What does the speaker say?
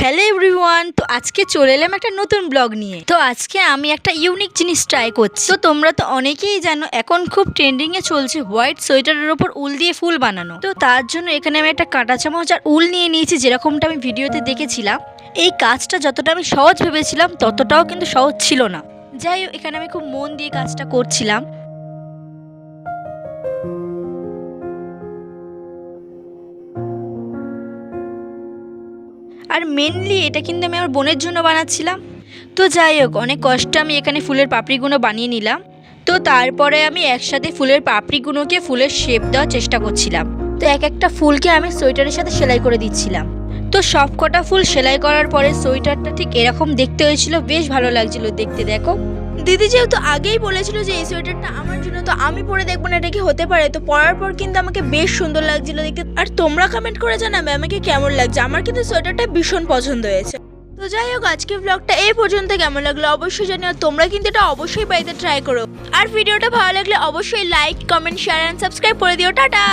Hello everyone, তো আজকে চলে এলাম একটা নতুন ব্লগ নিয়ে। তো আজকে আমি একটা ইউনিক জিনিস ট্রাই করছি। তো তোমরা তো অনেকেই জানো এখন খুব ট্রেন্ডিং এ চলছে হোয়াইট সোয়েটারের ওপর উল দিয়ে ফুল বানানো। তো তার জন্য এখানে আমি একটা কাঁটা চামচ আর উল নিয়ে নিয়েছি, যেরকমটা আমি ভিডিওতে দেখেছিলাম। এই কাজটা যতটা আমি সহজ ভেবেছিলাম ততটাও কিন্তু সহজ ছিল না। যাই হোক, এখানে আমি খুব মন দিয়ে কাজটা করছিলাম। আর মেনলি এটা কিন্তু আমি আমার বোনের জন্য বানাচ্ছিলাম। তো যাই হোক, অনেক কষ্ট আমি এখানে ফুলের পাপড়িগুলো বানিয়ে নিলাম। তো তারপরে আমি একসাথে ফুলের পাপড়িগুলোকে ফুলের শেপ দেওয়ার চেষ্টা করছিলাম। তো এক একটা ফুলকে আমি সোয়েটারের সাথে সেলাই করে দিচ্ছিলাম। তো সব কটা ফুল সেলাই করার পরে সোয়েটারটা ঠিক এরকম দেখতে হয়েছিল, বেশ ভালো লাগছিল দেখতে। দেখো, দিদি যেহেতু আগেই বলেছিল যে এই সোয়েটারটা আমার জন্য, তো আমি পরে দেখবো না এটা কি হতে পারে। তো পরার পর কিন্তু আমাকে বেশ সুন্দর লাগছিল দেখতে। আর তোমরা কমেন্ট করে জানাবে আমাকে কেমন লাগছে। আমার কিন্তু সোয়েটারটা ভীষণ পছন্দ হয়েছে। তো যাই হোক, আজকে ব্লগটা এই পর্যন্ত কেমন লাগলো অবশ্যই জানিও। তোমরা কিন্তু এটা অবশ্যই বাড়িতে ট্রাই করো। আর ভিডিওটা ভালো লাগলে অবশ্যই like, comment, share and subscribe করে দিও। টাটা।